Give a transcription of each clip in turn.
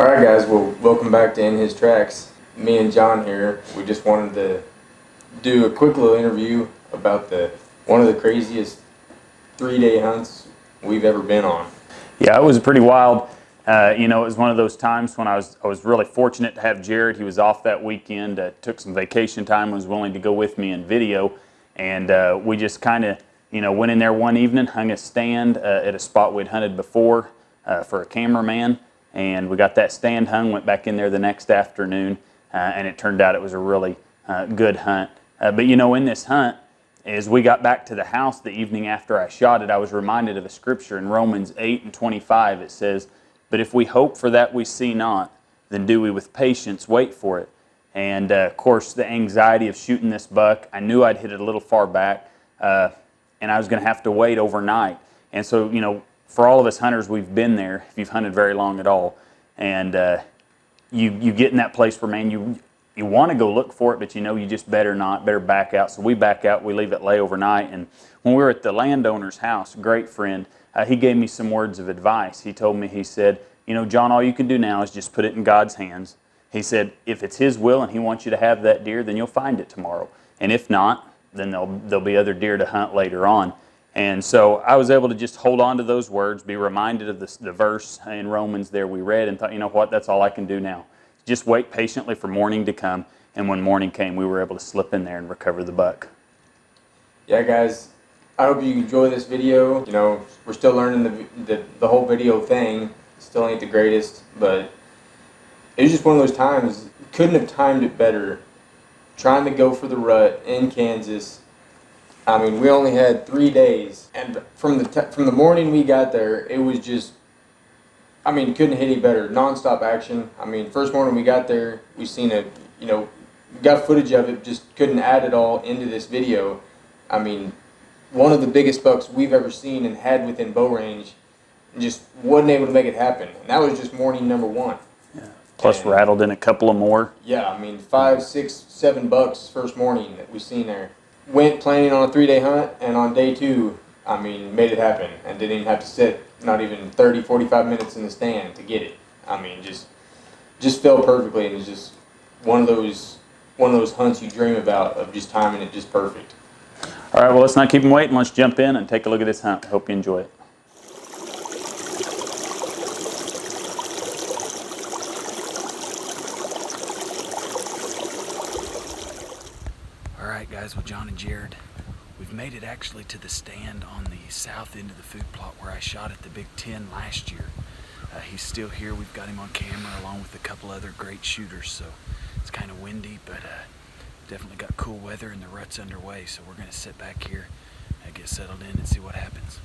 Alright guys, well welcome back to In His Tracks. Me and John here, we just wanted to do a quick little interview about one of the craziest 3-day hunts we've ever been on. Yeah, it was pretty wild. It was one of those times when I was really fortunate to have Jared. He was off that weekend, took some vacation time, was willing to go with me in video, and we just kind of went in there one evening, hung a stand at a spot we'd hunted before for a cameraman, and we got that stand hung, went back in there the next afternoon, and it turned out it was a really good hunt. But in this hunt, as we got back to the house the evening after I shot it, I was reminded of a scripture in Romans 8:25. It says, "But if we hope for that we see not, then do we with patience wait for it." And of course, the anxiety of shooting this buck, I knew I'd hit it a little far back, and I was going to have to wait overnight. And so, for all of us hunters, we've been there, if you've hunted very long at all, and you get in that place where, man, you want to go look for it, but you just better not, better back out. So we back out, we leave it lay overnight. And when we were at the landowner's house, great friend, he gave me some words of advice. He told me, he said, John, all you can do now is just put it in God's hands. He said, if it's His will and He wants you to have that deer, then you'll find it tomorrow. And if not, then there'll be other deer to hunt later on. And so I was able to just hold on to those words, be reminded of the verse in Romans there we read, and thought, what, that's all I can do now. Just wait patiently for morning to come, and when morning came, we were able to slip in there and recover the buck. Yeah guys, I hope you enjoy this video. We're still learning the whole video thing. Still ain't the greatest, but it was just one of those times, couldn't have timed it better. Trying to go for the rut in Kansas. I mean, we only had 3 days, and from the morning we got there, it was just, couldn't hit any better. Non-stop action. First morning we got there, we seen got footage of it, just couldn't add it all into this video. One of the biggest bucks we've ever seen and had within bow range, and just wasn't able to make it happen. And that was just morning number one. Yeah. Plus rattled in a couple of more. Yeah, 5, 6, 7 bucks first morning that we seen there. Went planning on a 3-day hunt, and on day 2, made it happen, and didn't even have to sit not even 30, 45 minutes in the stand to get it. Just fell perfectly, and it's just one of those hunts you dream about, of just timing it just perfect. All right, well, let's not keep them waiting. Let's jump in and take a look at this hunt. Hope you enjoy it. All right, guys, with John and Jared, we've made it actually to the stand on the south end of the food plot where I shot at the Big Ten last year. He's still here. We've got him on camera along with a couple other great shooters, so it's kind of windy, but definitely got cool weather and the rut's underway, so we're going to sit back here and get settled in and see what happens.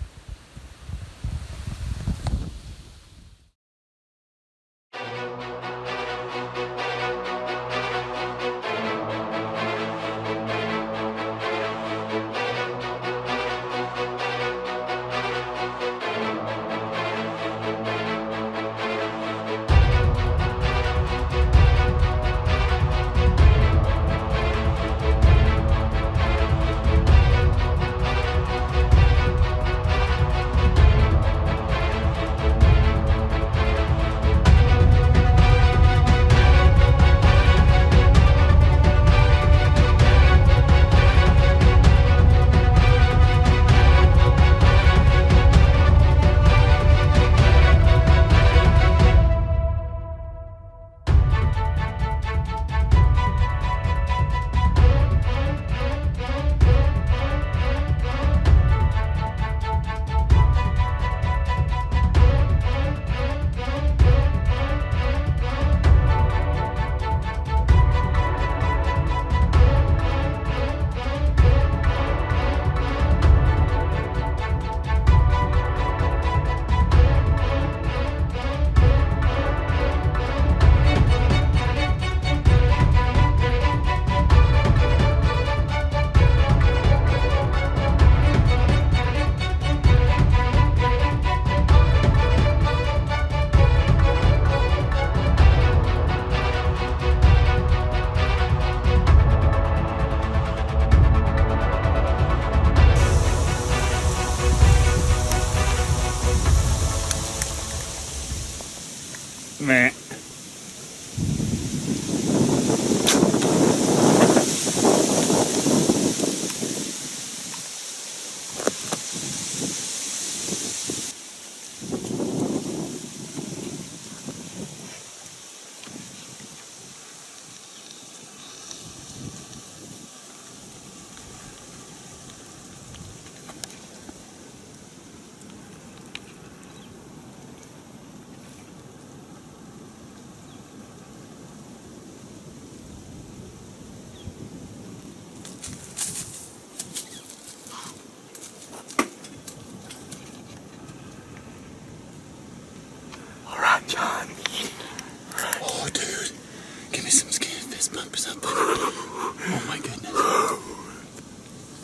Man,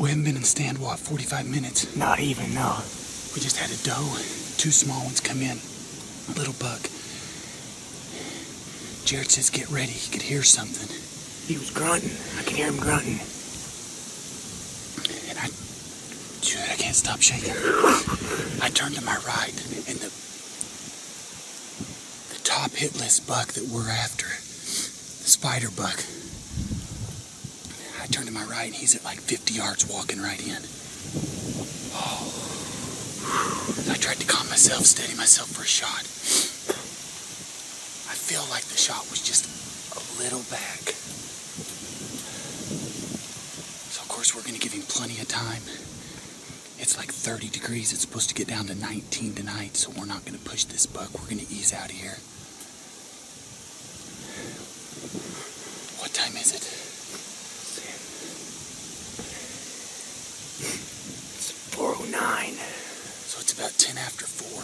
We haven't been in the stand, what, 45 minutes? Not even, no. We just had a doe, 2 small ones come in, a little buck. Jared says get ready, he could hear something. He was grunting. I could hear him grunting. And I can't stop shaking. I turned to my right, and the top hit list buck that we're after, the spider buck, I turned to my right, and he's at like 50 yards walking right in. Oh. I tried to calm myself, steady myself for a shot. I feel like the shot was just a little back. So of course we're gonna give him plenty of time. It's like 30 degrees. It's supposed to get down to 19 tonight, so we're not gonna push this buck. We're gonna ease out of here. What time is it? It's 4:09. So it's about 10 after 4.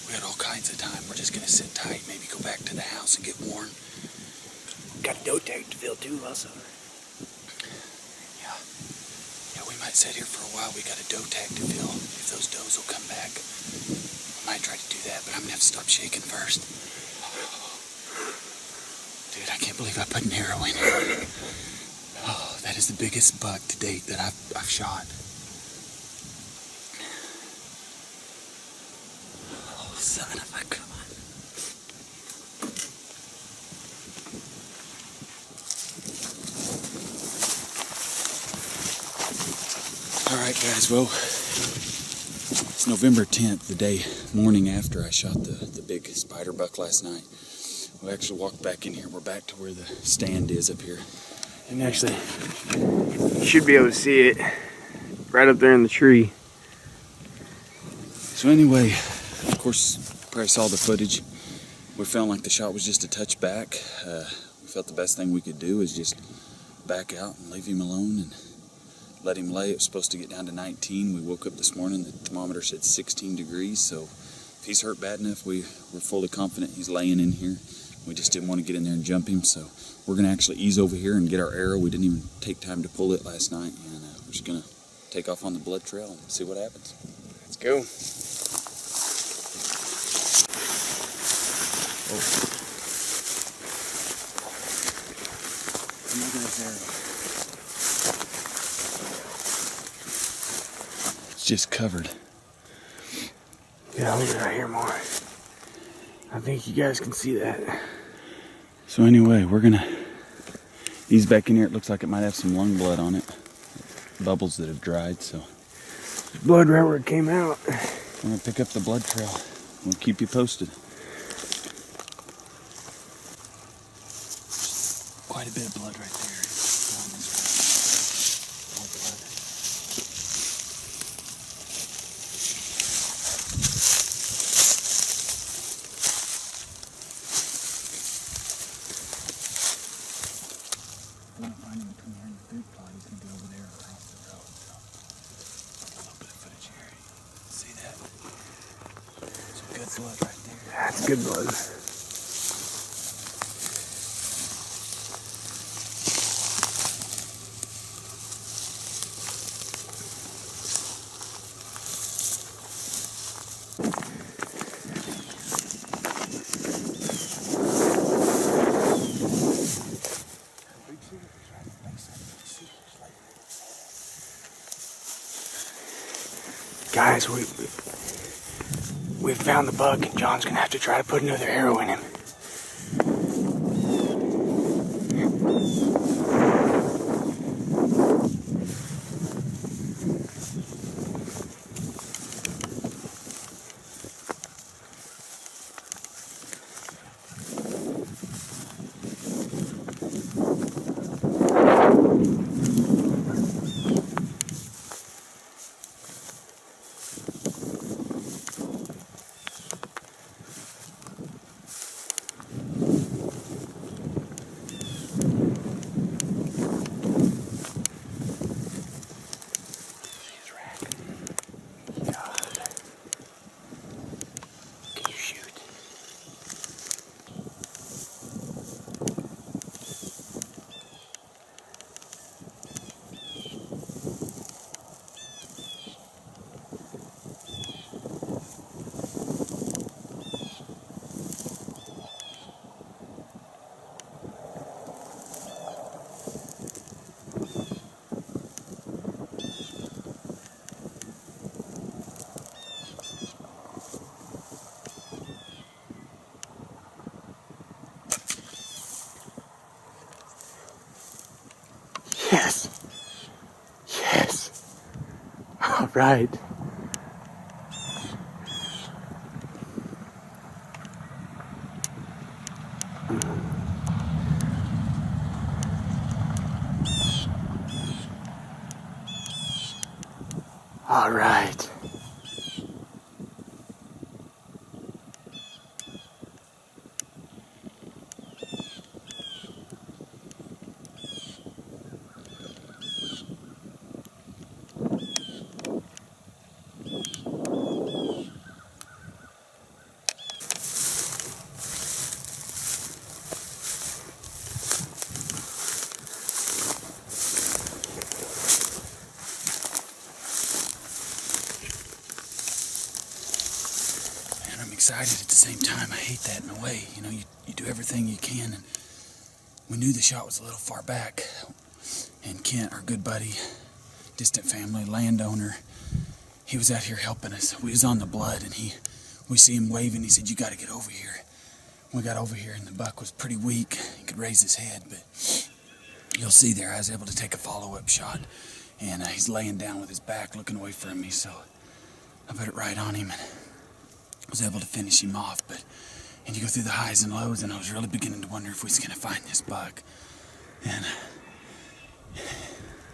We had all kinds of time. We're just gonna sit tight, maybe go back to the house and get warm. Got a doe tag to fill too, also. Yeah, we might sit here for a while. We got a doe tag to fill. If those does will come back, I might try to do that, but I'm gonna have to stop shaking first. Dude, I can't believe I put an arrow in it. Oh, that is the biggest buck to date that I've shot. Oh, son of a gun. All right, guys, well, it's November 10th, the morning after I shot the big spider buck last night. We actually walked back in here. We're back to where the stand is up here. And actually, you should be able to see it right up there in the tree. So anyway, of course, probably saw the footage. We felt like the shot was just a touch back. We felt the best thing we could do is just back out and leave him alone and let him lay. It was supposed to get down to 19. We woke up this morning, the thermometer said 16 degrees, so if he's hurt bad enough, we're fully confident he's laying in here. We just didn't want to get in there and jump him, so we're going to actually ease over here and get our arrow. We didn't even take time to pull it last night, and we're just going to take off on the blood trail and see what happens. Let's go. Look at this arrow. It's just covered. Yeah, I'll leave it right here more. I think you guys can see that. So anyway, we're going to ease back in here. It looks like it might have some lung blood on it. Bubbles that have dried, so Blood right where it came out. we're going to pick up the blood trail. We'll keep you posted. Quite a bit of blood right there. More blood. If we don't find him come here in the food plot, he's going to be over there across the road. So, a little bit of footage here. See that? Some good blood right there. That's good blood. Guys, we found the buck, and John's gonna have to try to put another arrow in him. Yes. Yes. All right. All right. Man, I'm excited at the same time. I hate that in a way. You know, you do everything you can, and we knew the shot was a little far back. And Kent, our good buddy, distant family, landowner, he was out here helping us. We was on the blood, and we see him waving. He said, "You got to get over here." We got over here, and the buck was pretty weak. He could raise his head, but you'll see there, I was able to take a follow-up shot, and he's laying down with his back looking away from me, so I put it right on him and was able to finish him off. And you go through the highs and lows, and I was really beginning to wonder if we was going to find this buck. And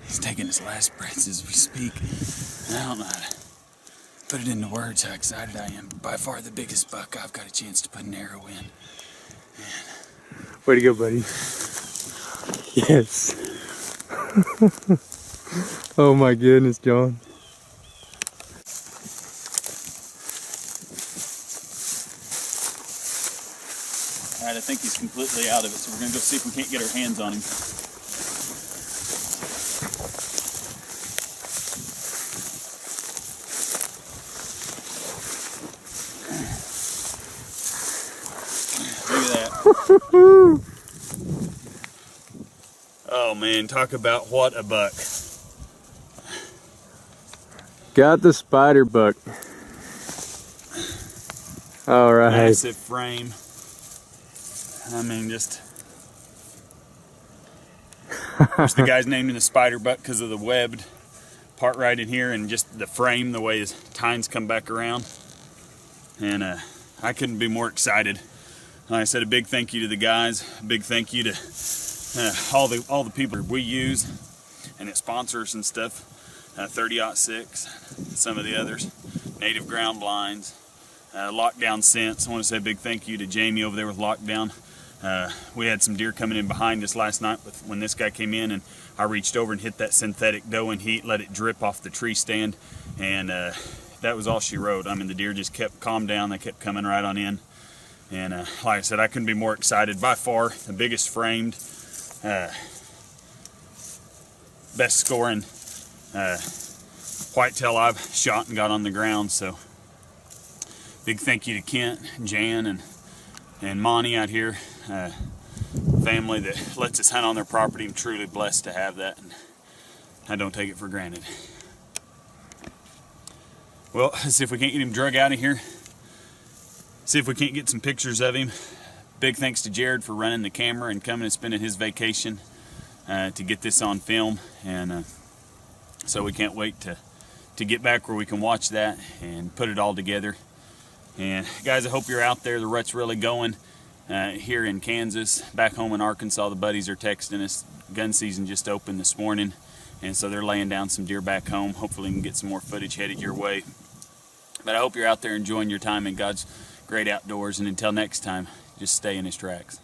he's taking his last breaths as we speak. And I don't know how to put it into words how excited I am. By far the biggest buck I've got a chance to put an arrow in. Way to go, buddy. Yes. Oh my goodness, John. All right, I think he's completely out of it, so we're going to go see if we can't get our hands on him. Look at that. Oh man, talk about what a buck. Got the spider buck. All right. Massive frame. I mean, just. There's the guy's named in the spider buck because of the webbed part right in here and just the frame, the way his tines come back around. And I couldn't be more excited. Like I said, a big thank you to the guys. A big thank you to all the people we use and that sponsors and stuff. 30-06, some of the others, Native Ground Blinds, Lockdown Scents. I want to say a big thank you to Jamie over there with Lockdown. We had some deer coming in behind us last night when this guy came in, and I reached over and hit that synthetic doe in heat, let it drip off the tree stand, and that was all she wrote. I mean, the deer just kept calmed down. They kept coming right on in. And like I said, I couldn't be more excited. By far, the biggest framed, best scoring whitetail I've shot and got on the ground. So big thank you to Kent, Jan, and Monty out here, family that lets us hunt on their property. I'm truly blessed to have that, and I don't take it for granted. Well, let's see if we can't get him drug out of here. See if we can't get some pictures of him. Big thanks to Jared for running the camera and coming and spending his vacation to get this on film. And so we can't wait to get back where we can watch that and put it all together. And guys, I hope you're out there. The rut's really going here in Kansas. Back home in Arkansas, the buddies are texting us. Gun season just opened this morning, and so they're laying down some deer back home. Hopefully we can get some more footage headed your way. But I hope you're out there enjoying your time in God's great outdoors, and until next time, just stay in His tracks.